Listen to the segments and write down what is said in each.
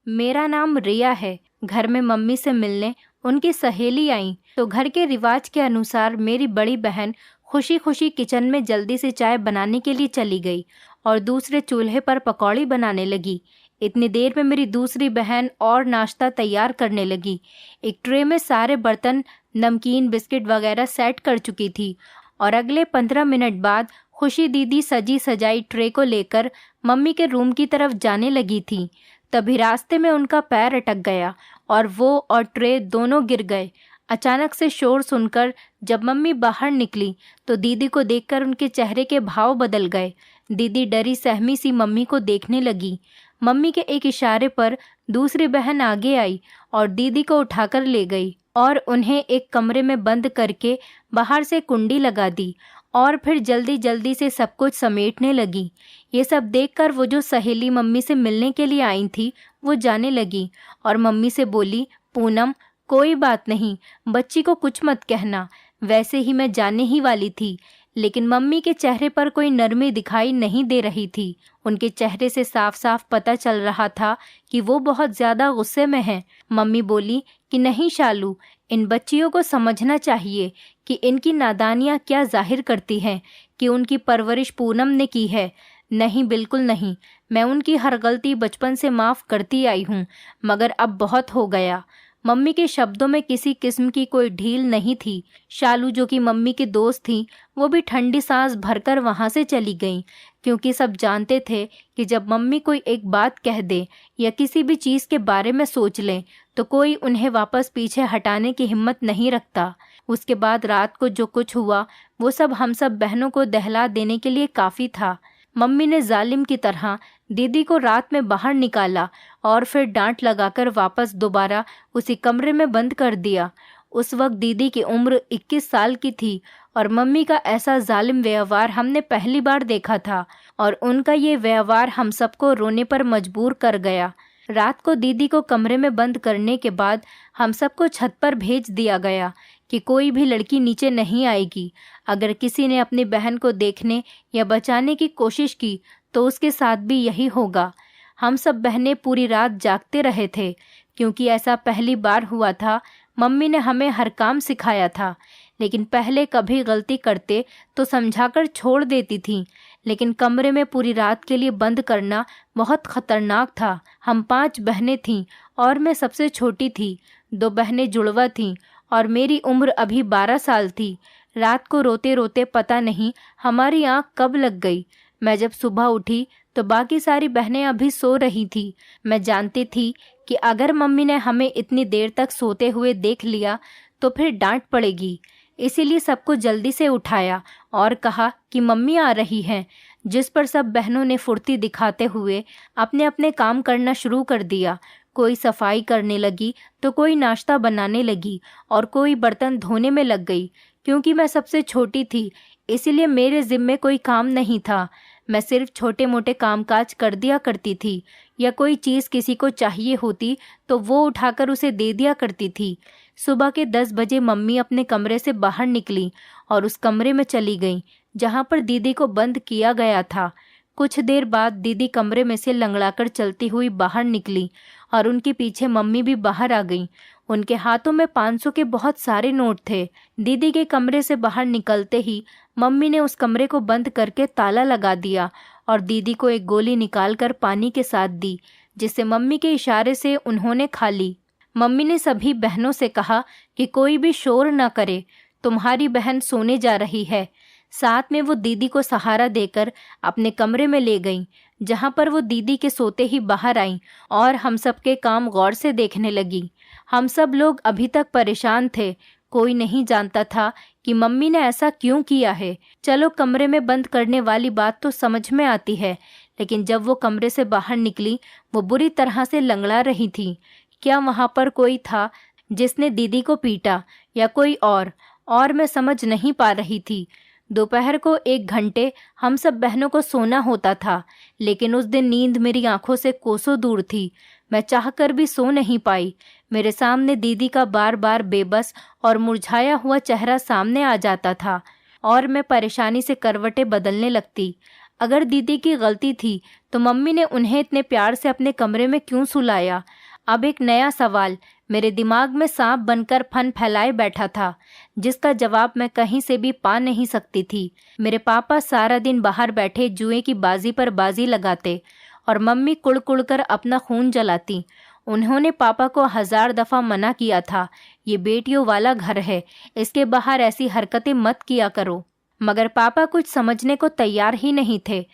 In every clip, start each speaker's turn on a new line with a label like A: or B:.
A: मेरा नाम रिया है। घर में मम्मी से मिलने उनकी सहेली आई तो घर के रिवाज के अनुसार मेरी बड़ी बहन खुशी खुशी किचन में जल्दी से चाय बनाने के लिए चली गई और दूसरे चूल्हे पर पकौड़ी बनाने लगी। इतनी देर में मेरी दूसरी बहन और नाश्ता तैयार करने लगी। एक ट्रे में सारे बर्तन, नमकीन, बिस्किट वगैरह सेट कर चुकी थी और अगले 15 मिनट बाद खुशी दीदी सजी सजाई ट्रे को लेकर मम्मी के रूम की तरफ जाने लगी थी। तभी रास्ते में उनका पैर अटक गया और वो और ट्रे दोनों गिर गए। अचानक से शोर सुनकर जब मम्मी बाहर निकली तो दीदी को देखकर उनके चेहरे के भाव बदल गए। दीदी डरी सहमी सी मम्मी को देखने लगी। मम्मी के एक इशारे पर दूसरी बहन आगे आई और दीदी को उठाकर ले गई और उन्हें एक कमरे में बंद करके बाहर से कुंडी लगा दी और फिर जल्दी जल्दी से सब कुछ समेटने लगी। ये सब देखकर वो जो सहेली मम्मी से मिलने के लिए आई थी वो जाने लगी और मम्मी से बोली, पूनम कोई बात नहीं, बच्ची को कुछ मत कहना, वैसे ही मैं जाने ही वाली थी। लेकिन मम्मी के चेहरे पर कोई नरमी दिखाई नहीं दे रही थी। उनके चेहरे से साफ साफ पता चल रहा था कि वो बहुत ज़्यादा गुस्से में हैं। मम्मी बोली कि नहीं शालू, इन बच्चियों को समझना चाहिए कि इनकी नादानियाँ क्या जाहिर करती हैं कि उनकी परवरिश पूनम ने की है। नहीं, बिल्कुल नहीं, मैं उनकी हर गलती बचपन से माफ़ करती आई हूँ, मगर अब बहुत हो गया। मम्मी के शब्दों में किसी किस्म की कोई ढील नहीं थी। शालू जो कि मम्मी की दोस्त थी वो भी ठंडी सांस भरकर वहाँ से चली गई, क्योंकि सब जानते थे कि जब मम्मी कोई एक बात कह दे या किसी भी चीज़ के बारे में सोच लें तो कोई उन्हें वापस पीछे हटाने की हिम्मत नहीं रखता। उसके बाद रात को जो कुछ हुआ वो सब हम सब बहनों को दहला देने के लिए काफ़ी था। मम्मी ने जालिम की तरह दीदी को रात में बाहर निकाला और फिर डांट लगाकर वापस दोबारा उसी कमरे में बंद कर दिया। उस वक्त दीदी की उम्र 21 साल की थी और मम्मी का ऐसा जालिम व्यवहार हमने पहली बार देखा था और उनका ये व्यवहार हम सबको रोने पर मजबूर कर गया। रात को दीदी को कमरे में बंद करने के बाद हम सबको छत पर भेज दिया गया कि कोई भी लड़की नीचे नहीं आएगी। अगर किसी ने अपनी बहन को देखने या बचाने की कोशिश की तो उसके साथ भी यही होगा। हम सब बहनें पूरी रात जागते रहे थे, क्योंकि ऐसा पहली बार हुआ था। मम्मी ने हमें हर काम सिखाया था, लेकिन पहले कभी गलती करते तो समझाकर छोड़ देती थी, लेकिन कमरे में पूरी रात के लिए बंद करना बहुत खतरनाक था। हम 5 बहनें थीं और मैं सबसे छोटी थी। 2 बहनें जुड़वा थीं और मेरी उम्र अभी 12 साल थी। रात को रोते रोते पता नहीं हमारी आँख कब लग गई। मैं जब सुबह उठी तो बाकी सारी बहनें अभी सो रही थी। मैं जानती थी कि अगर मम्मी ने हमें इतनी देर तक सोते हुए देख लिया तो फिर डांट पड़ेगी, इसीलिए सबको जल्दी से उठाया और कहा कि मम्मी आ रही हैं, जिस पर सब बहनों ने फुर्ती दिखाते हुए अपने अपने काम करना शुरू कर दिया। कोई सफाई करने लगी तो कोई नाश्ता बनाने लगी और कोई बर्तन धोने में लग गई। क्योंकि मैं सबसे छोटी थी इसीलिए मेरे जिम्मे कोई काम नहीं था। मैं सिर्फ छोटे मोटे कामकाज कर दिया करती थी, या कोई चीज़ किसी को चाहिए होती तो वो उठाकर उसे दे दिया करती थी। सुबह के 10 बजे मम्मी अपने कमरे से बाहर निकली और उस कमरे में चली गई जहाँ पर दीदी को बंद किया गया था। कुछ देर बाद दीदी कमरे में से लंगड़ाकर चलती हुई बाहर निकली और उनके पीछे मम्मी भी बाहर आ गई। उनके हाथों में 500 के बहुत सारे नोट थे। दीदी के कमरे से बाहर निकलते ही मम्मी ने उस कमरे को बंद करके ताला लगा दिया और दीदी को एक गोली निकालकर पानी के साथ दी, जिसे मम्मी के इशारे से उन्होंने खा ली। मम्मी ने सभी बहनों से कहा कि कोई भी शोर न करे, तुम्हारी बहन सोने जा रही है। साथ में वो दीदी को सहारा देकर अपने कमरे में ले गईं, जहाँ पर वो दीदी के सोते ही बाहर आईं और हम सबके काम गौर से देखने लगी। हम सब लोग अभी तक परेशान थे। कोई नहीं जानता था कि मम्मी ने ऐसा क्यों किया है। चलो, कमरे में बंद करने वाली बात तो समझ में आती है, लेकिन जब वो कमरे से बाहर निकली वो बुरी तरह से लंगड़ा रही थी। क्या वहाँ पर कोई था जिसने दीदी को पीटा या कोई और मैं समझ नहीं पा रही थी। दोपहर को 1 घंटे हम सब बहनों को सोना होता था, लेकिन उस दिन नींद मेरी आंखों से कोसों दूर थी। मैं चाहकर भी सो नहीं पाई। मेरे सामने दीदी का बार बार बेबस और मुरझाया हुआ चेहरा सामने आ जाता था और मैं परेशानी से करवटें बदलने लगती। अगर दीदी की गलती थी तो मम्मी ने उन्हें इतने प्यार से अपने कमरे में क्यों सुलाया? अब एक नया सवाल मेरे दिमाग में सांप बनकर फन फैलाए बैठा था, जिसका जवाब मैं कहीं से भी पा नहीं सकती थी। मेरे पापा सारा दिन बाहर बैठे जुए की बाजी पर बाजी लगाते और मम्मी कुड़ कुड़ कर अपना खून जलाती। उन्होंने पापा को 1000 दफ़ा मना किया था, ये बेटियों वाला घर है, इसके बाहर ऐसी हरकतें मत किया करो। मगर पापा कुछ समझने को तैयार ही नहीं थे।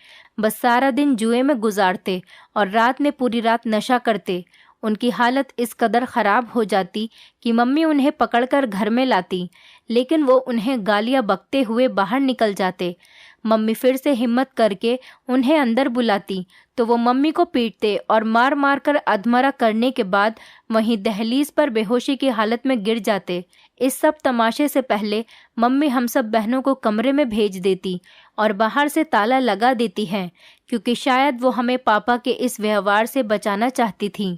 A: बस सारा दिन जुए में गुजारते और रात में पूरी रात नशा करते। उनकी हालत इस कदर ख़राब हो जाती कि मम्मी उन्हें पकड़कर घर में लाती, लेकिन वो उन्हें गालियाँ बकते हुए बाहर निकल जाते। मम्मी फिर से हिम्मत करके उन्हें अंदर बुलाती तो वो मम्मी को पीटते और मार मार कर अधमरा करने के बाद वहीं दहलीज पर बेहोशी की हालत में गिर जाते। इस सब तमाशे से पहले मम्मी हम सब बहनों को कमरे में भेज देती और बाहर से ताला लगा देती हैं, क्योंकि शायद वो हमें पापा के इस व्यवहार से बचाना चाहती थीं।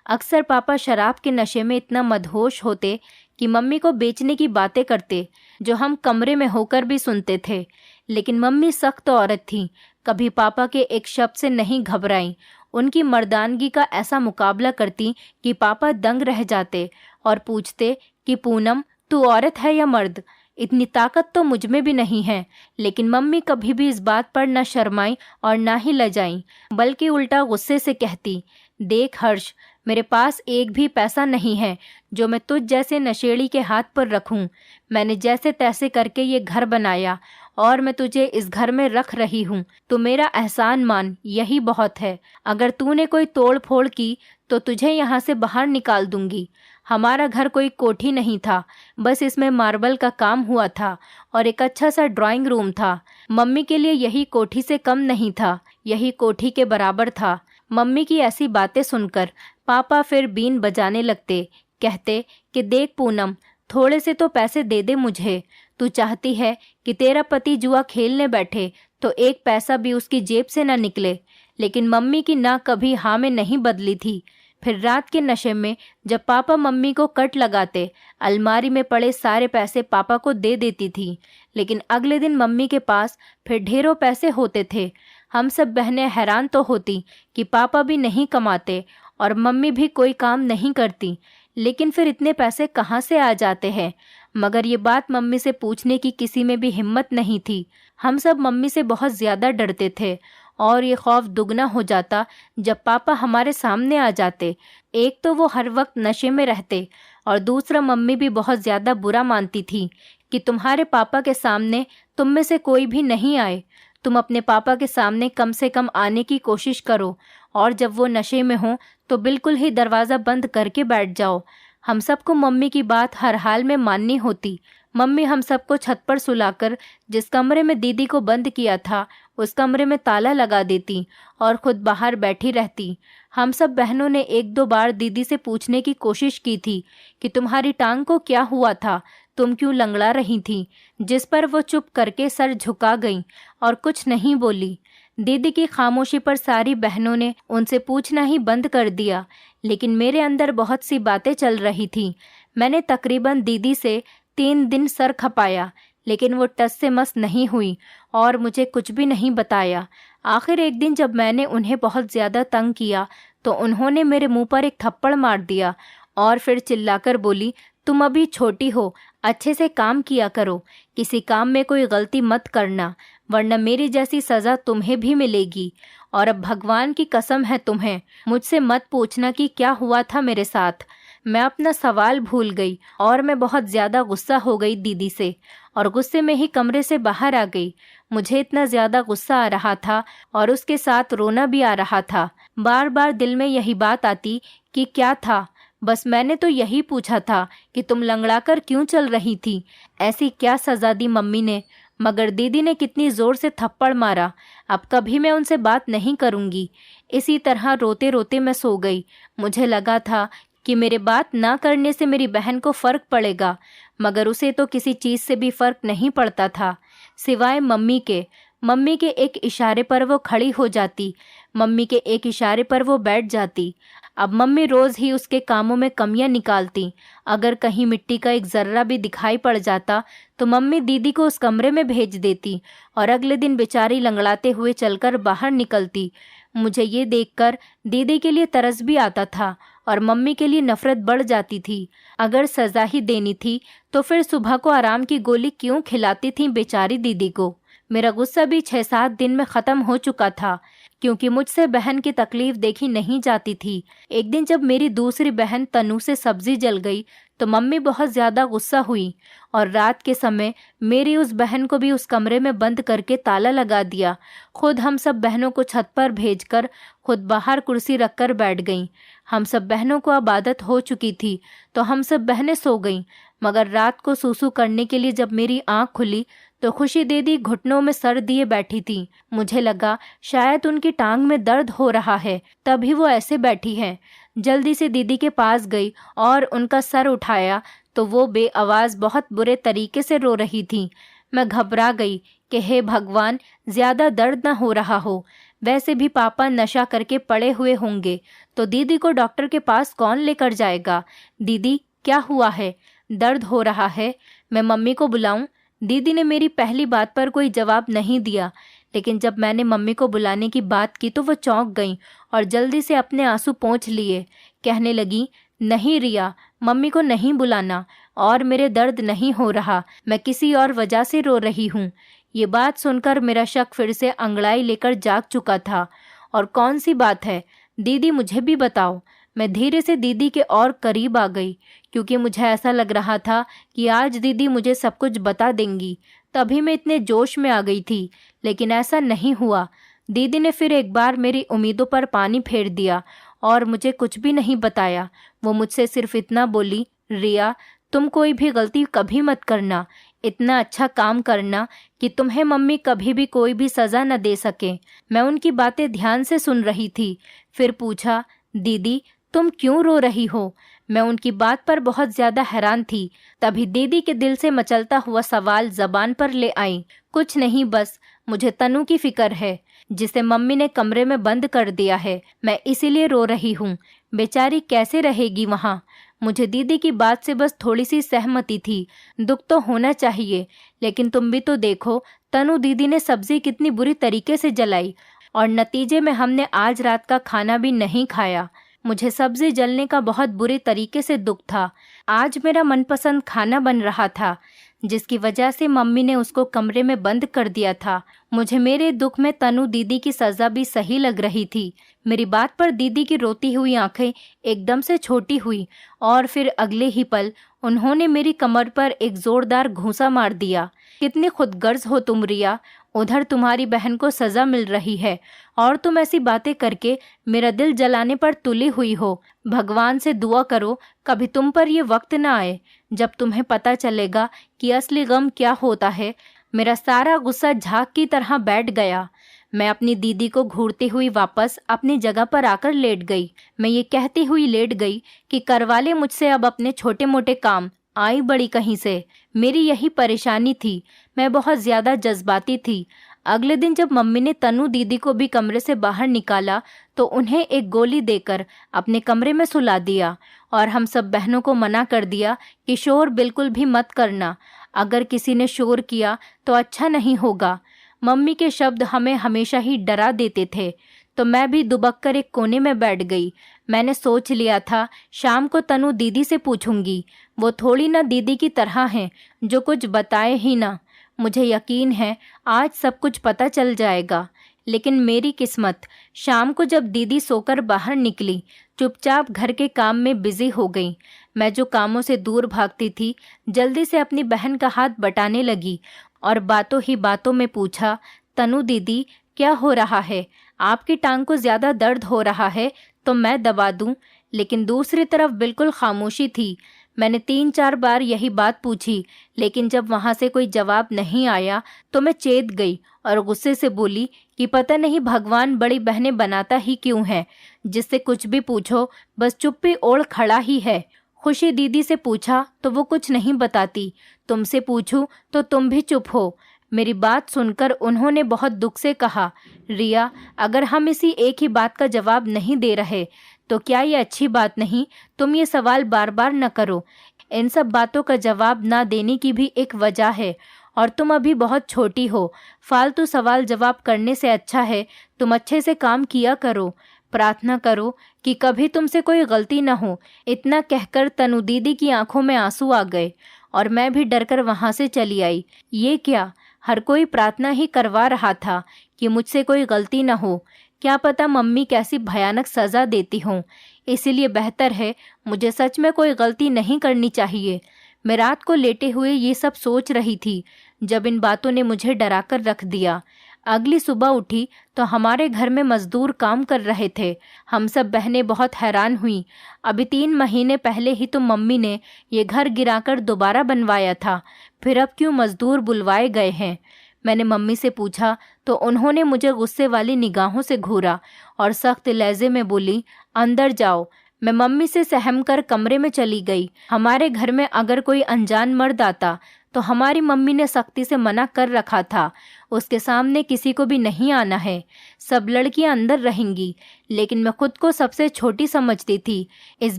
A: अक्सर पापा शराब के नशे में इतना मदहोश होते कि मम्मी को बेचने की बातें करते, जो हम कमरे में होकर भी सुनते थे। लेकिन मम्मी सख्त औरत थी, कभी पापा के एक शब्द से नहीं घबराई। उनकी मर्दानगी का ऐसा मुकाबला करती कि पापा दंग रह जाते और पूछते कि पूनम, तू औरत है या मर्द? इतनी ताकत तो मुझ में भी नहीं है। लेकिन मम्मी कभी भी इस बात पर न शर्माई और ना ही लजाई, बल्कि उल्टा गुस्से से कहती, देख हर्ष, मेरे पास एक भी पैसा नहीं है जो मैं तुझ जैसे नशेड़ी के हाथ पर रखूं। मैंने जैसे तैसे करके ये घर बनाया और मैं तुझे इस घर में रख रही हूँ। तो मेरा एहसान मान, यही बहुत है। अगर तूने कोई तोड़ फोड़ की तो तुझे यहाँ से बाहर निकाल दूंगी। हमारा घर कोई कोठी नहीं था, बस इसमें मार्बल का काम हुआ था और एक अच्छा सा ड्राइंग रूम था। मम्मी के लिए यही कोठी से कम नहीं था, यही कोठी के बराबर था। मम्मी की ऐसी बातें सुनकर पापा फिर बीन बजाने लगते। कहते कि देख पूनम, थोड़े से तो पैसे दे दे मुझे। तू चाहती है कि तेरा पति जुआ खेलने बैठे तो एक पैसा भी उसकी जेब से न निकले। लेकिन मम्मी की ना कभी हाँ में नहीं बदली थी। फिर रात के नशे में जब पापा मम्मी को कट लगाते, अलमारी में पड़े सारे पैसे पापा को दे देती थी। लेकिन अगले दिन मम्मी के पास फिर ढेरों पैसे होते थे। हम सब बहनें हैरान तो होती कि पापा भी नहीं कमाते और मम्मी भी कोई काम नहीं करती, लेकिन फिर इतने पैसे कहाँ से आ जाते हैं? मगर ये बात मम्मी से पूछने की किसी में भी हिम्मत नहीं थी। हम सब मम्मी से बहुत ज़्यादा डरते थे और ये खौफ दुगना हो जाता जब पापा हमारे सामने आ जाते। एक तो वो हर वक्त नशे में रहते और दूसरा मम्मी भी बहुत ज़्यादा बुरा मानती थी कि तुम्हारे पापा के सामने तुम में से कोई भी नहीं आए। तुम अपने पापा के सामने कम से कम आने की कोशिश करो और जब वो नशे में हो तो बिल्कुल ही दरवाज़ा बंद करके बैठ जाओ। हम सबको मम्मी की बात हर हाल में माननी होती। मम्मी हम सबको छत पर सुलाकर जिस कमरे में दीदी को बंद किया था उस कमरे में ताला लगा देती और खुद बाहर बैठी रहती। हम सब बहनों ने 1-2 बार दीदी से पूछने की कोशिश की थी कि तुम्हारी टांग को क्या हुआ था, तुम क्यों लंगड़ा रही थी, जिस पर वो चुप करके सर झुका गई और कुछ नहीं बोली। दीदी की खामोशी पर सारी बहनों ने उनसे पूछना ही बंद कर दिया। लेकिन मेरे अंदर बहुत सी बातें चल रही थी। मैंने तकरीबन दीदी से 3 दिन सर खपाया, लेकिन वो टस से मस नहीं हुई और मुझे कुछ भी नहीं बताया। आखिर एक दिन जब मैंने उन्हें बहुत ज़्यादा तंग किया तो उन्होंने मेरे मुंह पर एक थप्पड़ मार दिया और फिर चिल्लाकर बोली, तुम अभी छोटी हो, अच्छे से काम किया करो, किसी काम में कोई गलती मत करना, वरना मेरी जैसी सज़ा तुम्हें भी मिलेगी। और अब भगवान की कसम है तुम्हें, मुझसे मत पूछना कि क्या हुआ था मेरे साथ। मैं अपना सवाल भूल गई और मैं बहुत ज़्यादा गुस्सा हो गई दीदी से और गुस्से में ही कमरे से बाहर आ गई। मुझे इतना ज़्यादा गुस्सा आ रहा था और उसके साथ रोना भी आ रहा था। बार बार दिल में यही बात आती कि क्या था, बस मैंने तो यही पूछा था कि तुम लंगड़ाकर क्यों चल रही थी, ऐसी क्या सज़ा दी मम्मी ने। मगर दीदी ने कितनी ज़ोर से थप्पड़ मारा। अब कभी मैं उनसे बात नहीं करूँगी। इसी तरह रोते रोते मैं सो गई। मुझे लगा था कि मेरे बात ना करने से मेरी बहन को फ़र्क पड़ेगा, मगर उसे तो किसी चीज़ से भी फ़र्क नहीं पड़ता था सिवाय मम्मी के। मम्मी के एक इशारे पर वो खड़ी हो जाती, मम्मी के एक इशारे पर वो बैठ जाती। अब मम्मी रोज़ ही उसके कामों में कमियां निकालती। अगर कहीं मिट्टी का एक ज़र्रा भी दिखाई पड़ जाता तो मम्मी दीदी को उस कमरे में भेज देती और अगले दिन बेचारी लंगड़ाते हुए चलकर बाहर निकलती। मुझे ये देखकर दीदी के लिए तरस भी आता था और मम्मी के लिए नफरत बढ़ जाती थी। अगर सज़ा ही देनी थी तो फिर सुबह को आराम की गोली क्यों खिलाती थी बेचारी दीदी को। मेरा गुस्सा भी 6-7 दिन में ख़त्म हो चुका था, क्योंकि मुझसे बहन की तकलीफ देखी नहीं जाती थी। एक दिन जब मेरी दूसरी बहन तनु से सब्जी जल गई तो मम्मी बहुत ज़्यादा गुस्सा हुई और रात के समय मेरी उस बहन को भी उस कमरे में बंद करके ताला लगा दिया। खुद हम सब बहनों को छत पर भेजकर खुद बाहर कुर्सी रखकर बैठ गईं। हम सब बहनों को अब आदत हो चुकी थी तो हम सब बहनें सो गईं, मगर रात को सूसू करने के लिए जब मेरी आँख खुली तो खुशी दीदी घुटनों में सर दिए बैठी थी। मुझे लगा शायद उनकी टांग में दर्द हो रहा है, तभी वो ऐसे बैठी हैं। जल्दी से दीदी के पास गई और उनका सर उठाया तो वो बेआवाज़ बहुत बुरे तरीके से रो रही थी। मैं घबरा गई कि हे भगवान, ज़्यादा दर्द न हो रहा हो। वैसे भी पापा नशा करके पड़े हुए होंगे तो दीदी को डॉक्टर के पास कौन लेकर जाएगा। दीदी, क्या हुआ है? दर्द हो रहा है? मैं मम्मी को बुलाऊं? दीदी ने मेरी पहली बात पर कोई जवाब नहीं दिया, लेकिन जब मैंने मम्मी को बुलाने की बात की तो वो चौंक गईं और जल्दी से अपने आंसू पोंछ लिए। कहने लगी, नहीं रिया, मम्मी को नहीं बुलाना और मेरे दर्द नहीं हो रहा, मैं किसी और वजह से रो रही हूँ। ये बात सुनकर मेरा शक फिर से अंगड़ाई लेकर जाग चुका था। और कौन सी बात है दीदी, मुझे भी बताओ। मैं धीरे से दीदी के और करीब आ गई, क्योंकि मुझे ऐसा लग रहा था कि आज दीदी मुझे सब कुछ बता देंगी। तभी मैं इतने जोश में आ गई थी, लेकिन ऐसा नहीं हुआ। दीदी ने फिर एक बार मेरी उम्मीदों पर पानी फेर दिया और मुझे कुछ भी नहीं बताया। वो मुझसे सिर्फ इतना बोली, रिया, तुम कोई भी गलती कभी मत करना, इतना अच्छा काम करना कि तुम्हें मम्मी कभी भी कोई भी सज़ा न दे सके। मैं उनकी बातें ध्यान से सुन रही थी। फिर पूछा, दीदी तुम क्यों रो रही हो? मैं उनकी बात पर बहुत ज़्यादा हैरान थी। तभी दीदी के दिल से मचलता हुआ सवाल ज़बान पर ले आई, कुछ नहीं, बस मुझे तनु की फिक्र है, जिसे मम्मी ने कमरे में बंद कर दिया है। मैं इसीलिए रो रही हूँ। बेचारी कैसे रहेगी वहाँ? मुझे दीदी की बात से बस थोड़ी सी सहमति थी। दुख तो होना चाहिए, लेकिन तुम भी तो देखो, तनु दीदी ने सब्जी कितनी बुरी तरीके से जलाई और नतीजे में हमने आज रात का खाना भी नहीं खाया। मुझे सब्जी जलने का बहुत बुरे तरीके से दुख था। आज मेरा मनपसंद खाना बन रहा था, जिसकी वजह से मम्मी ने उसको कमरे में बंद कर दिया था। मुझे मेरे दुख में तनु दीदी की सज़ा भी सही लग रही थी। मेरी बात पर दीदी की रोती हुई आंखें एकदम से छोटी हुई और फिर अगले ही पल उन्होंने मेरी कमर पर एक ज़ोरदार घूंसा मार दिया। कितनी खुदगर्ज हो तुम रिया, उधर तुम्हारी बहन को सज़ा मिल रही है और तुम ऐसी बातें करके मेरा दिल जलाने पर तुली हुई हो। भगवान से दुआ करो कभी तुम पर ये वक्त ना आए जब तुम्हें पता चलेगा कि असली गम क्या होता है। मेरा सारा गुस्सा झाग की तरह बैठ गया। मैं अपनी दीदी को घूरती हुई वापस अपनी जगह पर आकर लेट गई। मैं ये कहती हुई लेट गई कि करवा ले मुझसे अब अपने छोटे मोटे काम, आई बड़ी कहीं से। मेरी यही परेशानी थी, मैं बहुत ज़्यादा जज्बाती थी। अगले दिन जब मम्मी ने तनु दीदी को भी कमरे से बाहर निकाला तो उन्हें एक गोली देकर अपने कमरे में सुला दिया और हम सब बहनों को मना कर दिया कि शोर बिल्कुल भी मत करना। अगर किसी ने शोर किया तो अच्छा नहीं होगा। मम्मी के शब्द हमें हमेशा ही डरा देते थे। तो मैं भी दुबक कर एक कोने में बैठ गई। मैंने सोच लिया था शाम को तनु दीदी से पूछूंगी। वो थोड़ी ना दीदी की तरह हैं जो कुछ बताए ही ना। मुझे यकीन है आज सब कुछ पता चल जाएगा। लेकिन मेरी किस्मत, शाम को जब दीदी सोकर बाहर निकली, चुपचाप घर के काम में बिजी हो गई। मैं जो कामों से दूर भागती थी, जल्दी से अपनी बहन का हाथ बटाने लगी और बातों ही बातों में पूछा, तनु दीदी क्या हो रहा है? आपकी टांग को ज़्यादा दर्द हो रहा है तो मैं दबा दूं? लेकिन दूसरी तरफ बिल्कुल खामोशी थी। मैंने 3-4 बार यही बात पूछी, लेकिन जब वहाँ से कोई जवाब नहीं आया तो मैं चेत गई और गुस्से से बोली कि पता नहीं भगवान बड़ी बहनें बनाता ही क्यों है, जिससे कुछ भी पूछो बस चुप्पी ओढ़ खड़ा ही है। खुशी दीदी से पूछा तो वो कुछ नहीं बताती, तुमसे पूछूं तो तुम भी चुप हो। मेरी बात सुनकर उन्होंने बहुत दुख से कहा, रिया, अगर हम इसी एक ही बात का जवाब नहीं दे रहे तो क्या ये अच्छी बात नहीं? तुम ये सवाल बार बार न करो। इन सब बातों का जवाब ना देने की भी एक वजह है और तुम अभी बहुत छोटी हो। फालतू सवाल जवाब करने से अच्छा है तुम अच्छे से काम किया करो। प्रार्थना करो कि कभी तुमसे कोई गलती न हो। इतना कहकर तनु दीदी की आंखों में आंसू आ गए और मैं भी डरकर वहां से चली आई। ये क्या, हर कोई प्रार्थना ही करवा रहा था कि मुझसे कोई गलती न हो। क्या पता मम्मी कैसी भयानक सजा देती हों। इसीलिए बेहतर है मुझे सच में कोई गलती नहीं करनी चाहिए। मैं रात को लेटे हुए ये सब सोच रही थी जब इन बातों ने मुझे डराकर रख दिया। अगली सुबह उठी तो हमारे घर में मजदूर काम कर रहे थे। हम सब बहनें बहुत हैरान हुई। अभी 3 महीने पहले ही तो मम्मी ने ये घर गिराकर दोबारा बनवाया था, फिर अब क्यों मजदूर बुलवाए गए हैं? मैंने मम्मी से पूछा तो उन्होंने मुझे गुस्से वाली निगाहों से घूरा और सख्त लहजे में बोली, अंदर जाओ। मैं मम्मी से सहम कर कमरे में चली गई। हमारे घर में अगर कोई अनजान मर्द आता तो हमारी मम्मी ने सख्ती से मना कर रखा था, उसके सामने किसी को भी नहीं आना है, सब लड़कियां अंदर रहेंगी। लेकिन मैं खुद को सबसे छोटी समझती थी, इस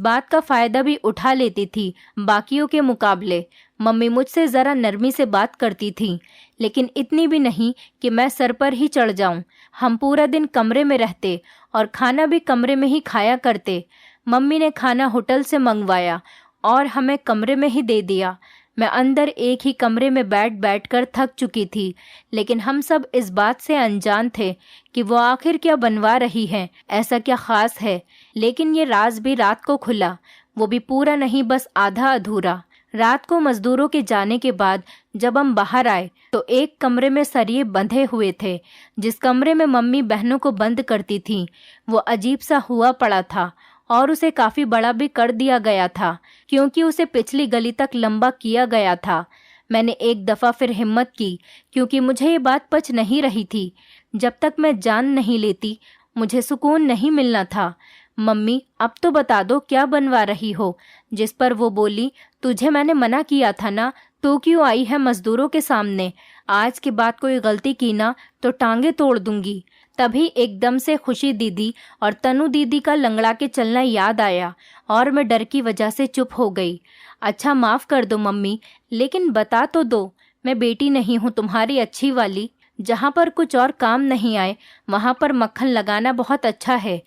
A: बात का फायदा भी उठा लेती थी बाकियों के मुकाबले। मम्मी मुझसे ज़रा नरमी से बात करती थी, लेकिन इतनी भी नहीं कि मैं सर पर ही चढ़ जाऊं। हम पूरा दिन कमरे में रहते और खाना भी कमरे में ही खाया करते। मम्मी ने खाना होटल से मंगवाया और हमें कमरे में ही दे दिया। मैं अंदर एक ही कमरे में बैठ कर थक चुकी थी, लेकिन हम सब इस बात से अनजान थे कि वो आखिर क्या बनवा रही हैं, ऐसा क्या खास है। लेकिन ये राज भी रात को खुला, वो भी पूरा नहीं, बस आधा अधूरा। रात को मजदूरों के जाने के बाद जब हम बाहर आए तो एक कमरे में सरिये बंधे हुए थे। जिस कमरे में मम्मी बहनों को बंद करती थी वो अजीब सा हुआ पड़ा था और उसे काफी बड़ा भी कर दिया गया था, क्योंकि उसे पिछली गली तक लंबा किया गया था। मैंने एक दफा फिर हिम्मत की, क्योंकि मुझे ये बात पच नहीं रही थी। जब तक मैं जान नहीं लेती मुझे सुकून नहीं मिलना था। मम्मी, अब तो बता दो क्या बनवा रही हो? जिस पर वो बोली, तुझे मैंने मना किया था ना, तो क्यों आई है मजदूरों के सामने? आज के बाद कोई गलती की ना तो टांगे तोड़ दूंगी। तभी एकदम से खुशी दीदी और तनु दीदी का लंगड़ा के चलना याद आया और मैं डर की वजह से चुप हो गई। अच्छा, माफ कर दो मम्मी, लेकिन बता तो दो, मैं बेटी नहीं हूँ तुम्हारी अच्छी वाली। जहाँ पर कुछ और काम नहीं आए वहाँ पर मक्खन लगाना बहुत अच्छा है।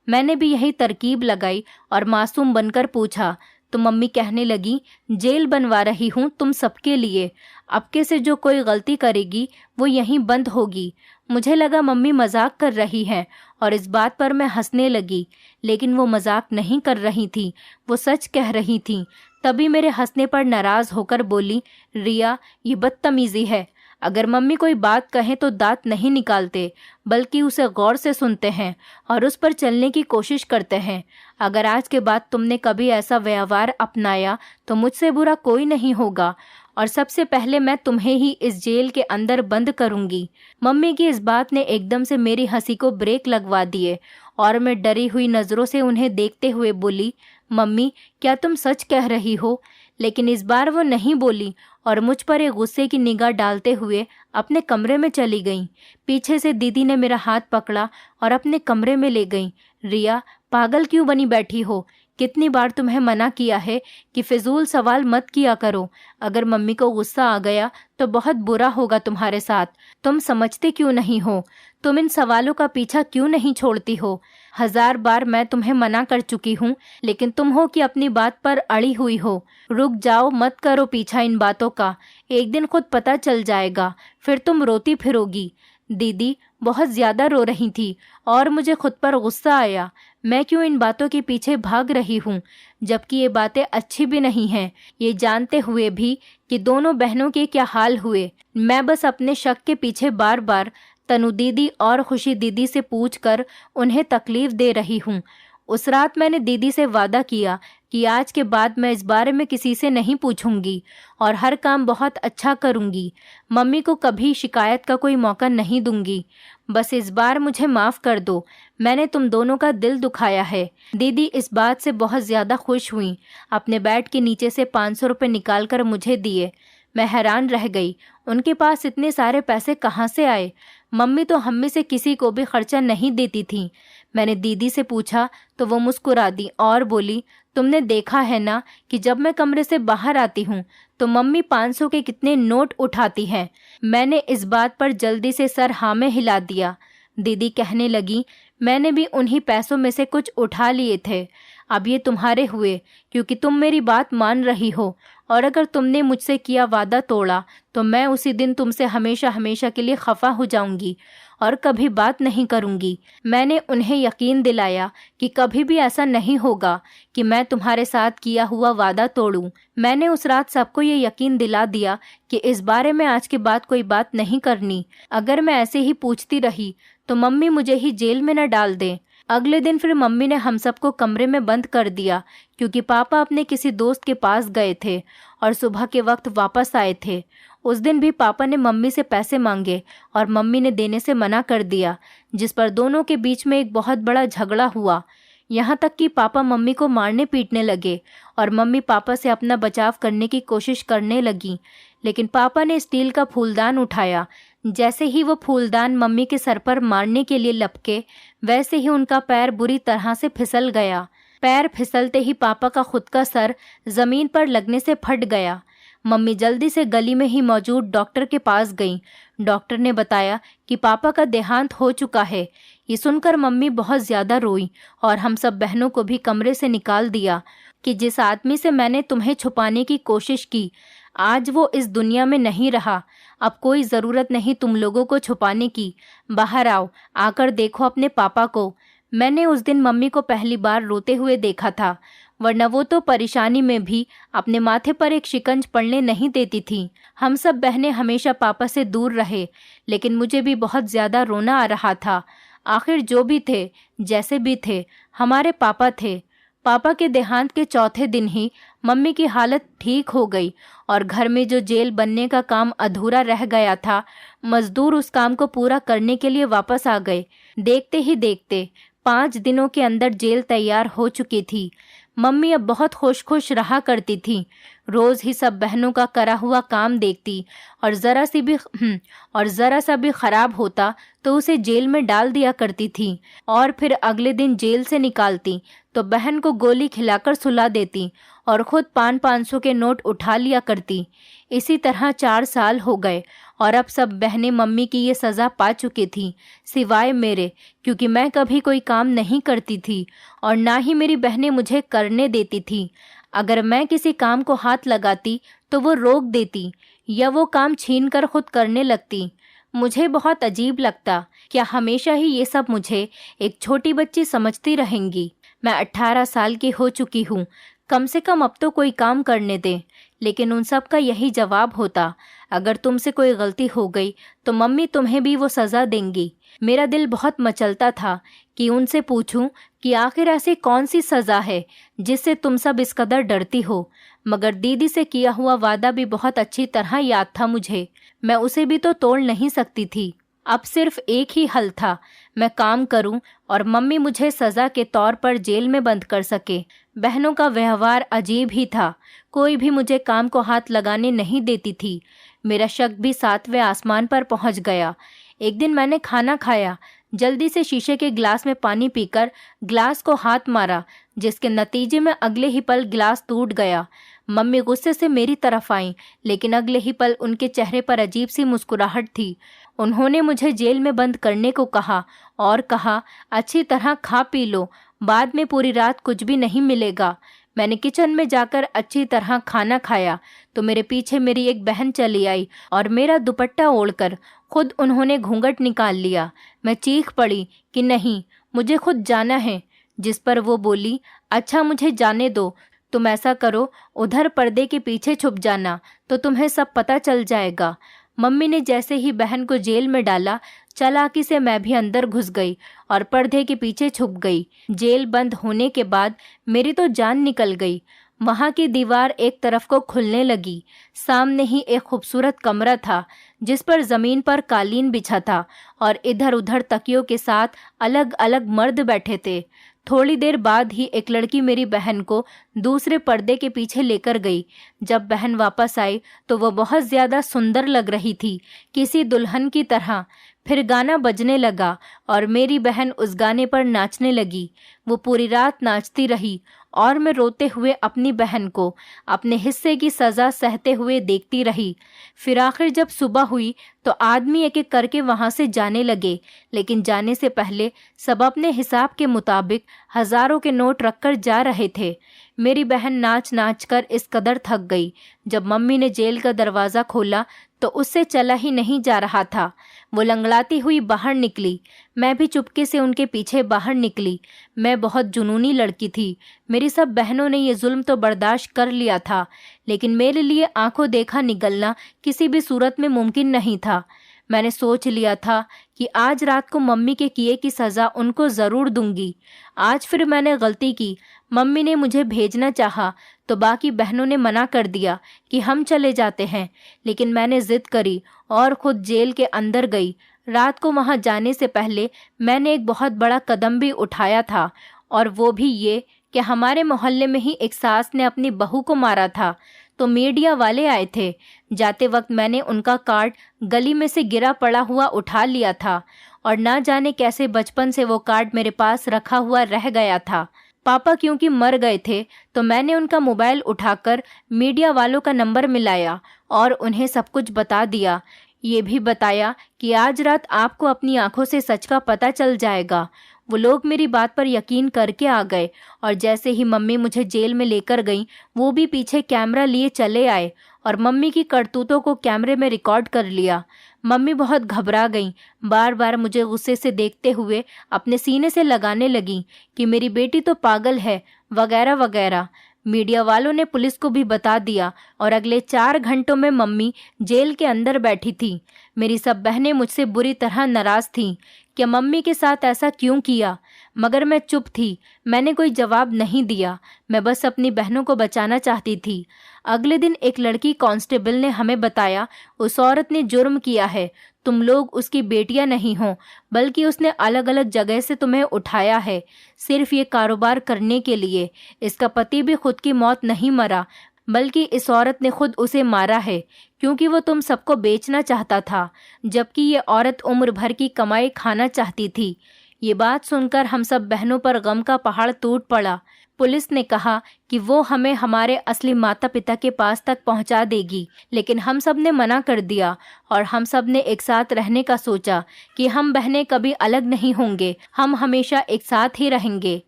A: मैंने भी यही तरकीब लगाई और मासूम बनकर पूछा तो मम्मी कहने लगी, जेल बनवा रही हूँ तुम सबके लिए। अबके से जो कोई गलती करेगी वो यहीं बंद होगी। मुझे लगा मम्मी मजाक कर रही हैं और इस बात पर मैं हंसने लगी, लेकिन वो मजाक नहीं कर रही थी, वो सच कह रही थी। तभी मेरे हंसने पर नाराज होकर बोली, रिया, ये बदतमीजी है। अगर मम्मी कोई बात कहे तो दांत नहीं निकालते, बल्कि उसे गौर से सुनते हैं और उस पर चलने की कोशिश करते हैं। अगर आज के बाद तुमने कभी ऐसा व्यवहार अपनाया तो मुझसे बुरा कोई नहीं होगा और सबसे पहले मैं तुम्हें ही इस जेल के अंदर बंद करूंगी। मम्मी की इस बात ने एकदम से मेरी हंसी को ब्रेक लगवा दिए और मैं डरी हुई नजरों से उन्हें देखते हुए बोली, मम्मी, क्या तुम सच कह रही हो? लेकिन इस बार वो नहीं बोली और मुझ पर एक गुस्से की निगाह डालते हुए अपने कमरे में चली गईं। पीछे से दीदी ने मेरा हाथ पकड़ा और अपने कमरे में ले गईं। रिया, पागल क्यों बनी बैठी हो? कितनी बार तुम्हें मना किया है कि फिजूल सवाल मत किया करो। अगर मम्मी को गुस्सा आ गया तो बहुत बुरा होगा तुम्हारे साथ। तुम समझते क्यों नहीं हो? तुम इन सवालों का पीछा क्यों नहीं छोड़ती हो? 1000 बार मैं तुम्हें मना कर चुकी हूँ, लेकिन तुम हो कि अपनी बात पर अड़ी हुई हो। रुक जाओ, मत करो पीछा इन बातों का। एक दिन खुद पता चल जाएगा, फिर तुम रोती फिरोगी। दीदी बहुत ज्यादा रो रही थी और मुझे खुद पर गुस्सा आया। मैं क्यों इन बातों के पीछे भाग रही हूँ, जबकि ये बातें अच्छी भी नहीं हैं, ये जानते हुए भी कि दोनों बहनों के क्या हाल हुए। मैं बस अपने शक के पीछे बार बार तनु दीदी और खुशी दीदी से पूछकर उन्हें तकलीफ दे रही हूँ। उस रात मैंने दीदी से वादा किया कि आज के बाद मैं इस बारे में किसी से नहीं पूछूंगी और हर काम बहुत अच्छा करूंगी। मम्मी को कभी शिकायत का कोई मौका नहीं दूंगी। बस इस बार मुझे माफ कर दो, मैंने तुम दोनों का दिल दुखाया है। दीदी इस बात से बहुत ज्यादा खुश हुई। अपने बेड के नीचे से 500 रुपये निकाल कर मुझे दिए। मैं हैरान रह गई, उनके पास इतने सारे पैसे कहाँ से आए? मम्मी तो हम में से किसी को भी खर्चा नहीं देती थी। मैंने दीदी से पूछा तो वो मुस्कुरा दी और बोली, तुमने देखा है ना कि जब मैं कमरे से बाहर आती हूँ तो मम्मी 500 के कितने नोट उठाती हैं। मैंने इस बात पर जल्दी से सर हाँ में हिला दिया। दीदी कहने लगी, मैंने भी उन्हीं पैसों में से कुछ उठा लिए थे। अब ये तुम्हारे हुए क्योंकि तुम मेरी बात मान रही हो, और अगर तुमने मुझसे किया वादा तोड़ा तो मैं उसी दिन तुमसे हमेशा हमेशा के लिए खफा हो जाऊंगी और कभी बात नहीं करूंगी। मैंने उन्हें यकीन दिलाया कि कभी भी ऐसा नहीं होगा कि मैं तुम्हारे साथ किया हुआ वादा तोड़ूं। मैंने उस रात सबको ये यकीन दिला दिया कि इस बारे में आज के बाद कोई बात नहीं करनी। अगर मैं ऐसे ही पूछती रही तो मम्मी मुझे ही जेल में न डाल दें। अगले दिन फिर मम्मी ने हम सबको कमरे में बंद कर दिया क्योंकि पापा अपने किसी दोस्त के पास गए थे और सुबह के वक्त वापस आए थे। उस दिन भी पापा ने मम्मी से पैसे मांगे और मम्मी ने देने से मना कर दिया, जिस पर दोनों के बीच में एक बहुत बड़ा झगड़ा हुआ। यहाँ तक कि पापा मम्मी को मारने पीटने लगे और मम्मी पापा से अपना बचाव करने की कोशिश करने लगी। लेकिन पापा ने स्टील का फूलदान उठाया। जैसे ही वो फूलदान मम्मी के सर पर मारने के लिए लपके, वैसे ही उनका पैर बुरी तरह से फिसल गया। पैर फिसलते ही पापा का खुद का सर जमीन पर लगने से फट गया। मम्मी जल्दी से गली में ही मौजूद डॉक्टर के पास गई। डॉक्टर ने बताया कि पापा का देहांत हो चुका है। ये सुनकर मम्मी बहुत ज़्यादा रोई और हम सब बहनों को भी कमरे से निकाल दिया कि जिस आदमी से मैंने तुम्हें छुपाने की कोशिश की, आज वो इस दुनिया में नहीं रहा। अब कोई ज़रूरत नहीं तुम लोगों को छुपाने की। बाहर आओ, आकर देखो अपने पापा को। मैंने उस दिन मम्मी को पहली बार रोते हुए देखा था, वरना वो तो परेशानी में भी अपने माथे पर एक शिकंज पड़ने नहीं देती थी। हम सब बहनें हमेशा पापा से दूर रहे, लेकिन मुझे भी बहुत ज़्यादा रोना आ रहा था। आखिर जो भी थे, जैसे भी थे, हमारे पापा थे। पापा के देहांत के चौथे दिन ही मम्मी की हालत ठीक हो गई और घर में जो जेल बनने का काम अधूरा रह गया था, मजदूर उस काम को पूरा करने के लिए वापस आ गए। देखते ही देखते 5 दिनों के अंदर जेल तैयार हो चुकी थी। मम्मी अब बहुत खुश रहा करती थी। रोज़ ही सब बहनों का करा हुआ काम देखती और ज़रा सा भी ख़राब होता तो उसे जेल में डाल दिया करती थी और फिर अगले दिन जेल से निकालती तो बहन को गोली खिलाकर सुला देती और ख़ुद 500 के नोट उठा लिया करती। इसी तरह 4 साल हो गए और अब सब बहनें मम्मी की ये सज़ा पा चुकी थी, सिवाय मेरे, क्योंकि मैं कभी कोई काम नहीं करती थी और ना ही मेरी बहनें मुझे करने देती थी। अगर मैं किसी काम को हाथ लगाती तो वो रोक देती या वो काम छीन कर खुद करने लगती। मुझे बहुत अजीब लगता, क्या हमेशा ही ये सब मुझे एक छोटी बच्ची समझती रहेंगी? मैं 18 साल की हो चुकी हूँ, कम से कम अब तो कोई काम करने दें। लेकिन उन सब का यही जवाब होता, अगर तुमसे कोई गलती हो गई तो मम्मी तुम्हें भी वो सज़ा देंगी। मेरा दिल बहुत मचलता था कि उनसे पूछूं कि आखिर ऐसी कौन सी सज़ा है जिससे तुम सब इस कदर डरती हो। मगर दीदी से किया हुआ वादा भी बहुत अच्छी तरह याद था मुझे, मैं उसे भी तो तोड़ नहीं सकती थी। अब सिर्फ एक ही हल था, मैं काम करूं और मम्मी मुझे सज़ा के तौर पर जेल में बंद कर सके। बहनों का व्यवहार अजीब ही था, कोई भी मुझे काम को हाथ लगाने नहीं देती थी। मेरा शक भी 7वें आसमान पर पहुंच गया। एक दिन मैंने खाना खाया, जल्दी से शीशे के गिलास में पानी पीकर गिलास को हाथ मारा, जिसके नतीजे में अगले ही पल गिलास टूट गया। मम्मी गुस्से से मेरी तरफ आईं, लेकिन अगले ही पल उनके चेहरे पर अजीब सी मुस्कुराहट थी। उन्होंने मुझे जेल में बंद करने को कहा और कहा, अच्छी तरह खा पी लो, बाद में पूरी रात कुछ भी नहीं मिलेगा। मैंने किचन में जाकर अच्छी तरह खाना खाया तो मेरे पीछे मेरी एक बहन चली आई और मेरा दुपट्टा ओढ़कर खुद उन्होंने घूंघट निकाल लिया। मैं चीख पड़ी कि नहीं, मुझे खुद जाना है, जिस पर वो बोली, अच्छा मुझे जाने दो, तुम ऐसा करो, उधर पर्दे के पीछे छुप जाना तो तुम्हें सब पता चल जाएगा। मम्मी ने जैसे ही बहन को जेल में डाला, चालाकी से मैं भी अंदर घुस गई और पर्दे के पीछे छुप गई। जेल बंद होने के बाद मेरी तो जान निकल गई। वहाँ की दीवार एक तरफ को खुलने लगी। सामने ही एक खूबसूरत कमरा था जिस पर ज़मीन पर कालीन बिछा था और इधर उधर तकियों के साथ अलग अलग मर्द बैठे थे। थोड़ी देर बाद ही एक लड़की मेरी बहन को दूसरे पर्दे के पीछे लेकर गई। जब बहन वापस आई तो वो बहुत ज़्यादा सुंदर लग रही थी, किसी दुल्हन की तरह। फिर गाना बजने लगा और मेरी बहन उस गाने पर नाचने लगी। वो पूरी रात नाचती रही और मैं रोते हुए अपनी बहन को अपने हिस्से की सज़ा सहते हुए देखती रही। फिर आखिर जब सुबह हुई तो आदमी एक एक करके वहाँ से जाने लगे, लेकिन जाने से पहले सब अपने हिसाब के मुताबिक हज़ारों के नोट रखकर जा रहे थे। मेरी बहन नाच नाच कर इस कदर थक गई। जब मम्मी ने जेल का दरवाज़ा खोला तो उससे चला ही नहीं जा रहा था। वो लंगड़ाती हुई बाहर निकली। मैं भी चुपके से उनके पीछे बाहर निकली। मैं बहुत जुनूनी लड़की थी। मेरी सब बहनों ने ये जुल्म तो बर्दाश्त कर लिया था, लेकिन मेरे लिए आंखों देखा निगलना किसी भी सूरत में मुमकिन नहीं था। मैंने सोच लिया था कि आज रात को मम्मी के किए की सज़ा उनको ज़रूर दूंगी। आज फिर मैंने गलती की। मम्मी ने मुझे भेजना चाहा तो बाकी बहनों ने मना कर दिया कि हम चले जाते हैं, लेकिन मैंने ज़िद करी और ख़ुद जेल के अंदर गई। रात को वहाँ जाने से पहले मैंने एक बहुत बड़ा कदम भी उठाया था, और वो भी ये कि हमारे मोहल्ले में ही एक सास ने अपनी बहू को मारा था, तो मीडिया वाले आए थे। जाते वक्त मैंने उनका कार्ड गली में से गिरा पड़ा हुआ उठा लिया था, और ना जाने कैसे बचपन से वो कार्ड मेरे पास रखा हुआ रह गया था। पापा क्योंकि मर गए थे तो मैंने उनका मोबाइल उठाकर मीडिया वालों का नंबर मिलाया और उन्हें सब कुछ बता दिया। ये भी बताया कि आज रात आपको अपनी आंखों से सच का पता चल जाएगा। वो लोग मेरी बात पर यकीन करके आ गए, और जैसे ही मम्मी मुझे जेल में लेकर गईं, वो भी पीछे कैमरा लिए चले आए और मम्मी की करतूतों को कैमरे में रिकॉर्ड कर लिया। मम्मी बहुत घबरा गईं, बार बार मुझे गुस्से से देखते हुए अपने सीने से लगाने लगीं कि मेरी बेटी तो पागल है, वगैरह वगैरह। मीडिया वालों ने पुलिस को भी बता दिया, और अगले 4 घंटों में मम्मी जेल के अंदर बैठी थी। मेरी सब बहनें मुझसे बुरी तरह नाराज़ थीं कि मम्मी के साथ ऐसा क्यों किया, मगर मैं चुप थी। मैंने कोई जवाब नहीं दिया। मैं बस अपनी बहनों को बचाना चाहती थी। अगले दिन एक लड़की कांस्टेबल ने हमें बताया, उस औरत ने जुर्म किया है। तुम लोग उसकी बेटियां नहीं हो, बल्कि उसने अलग अलग जगह से तुम्हें उठाया है, सिर्फ ये कारोबार करने के लिए। इसका पति भी खुद की मौत नहीं मरा, बल्कि इस औरत ने खुद उसे मारा है, क्योंकि वो तुम सबको बेचना चाहता था, जबकि ये औरत उम्र भर की कमाई खाना चाहती थी। ये बात सुनकर हम सब बहनों पर गम का पहाड़ टूट पड़ा। पुलिस ने कहा कि वो हमें हमारे असली माता पिता के पास तक पहुंचा देगी, लेकिन हम सब ने मना कर दिया, और हम सब ने एक साथ रहने का सोचा कि हम बहनें कभी अलग नहीं होंगे, हम हमेशा एक साथ ही रहेंगे।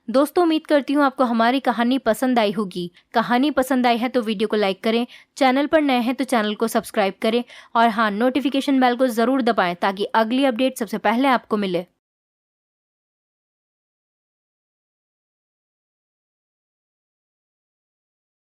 A: दोस्तों, उम्मीद करती हूँ आपको हमारी कहानी पसंद आई होगी। कहानी पसंद आई है तो वीडियो को लाइक करें, चैनल पर नए हैं तो चैनल को सब्सक्राइब करें, और हाँ, नोटिफिकेशन बेल को ज़रूर दबाएं ताकि अगली अपडेट सबसे पहले आपको मिले।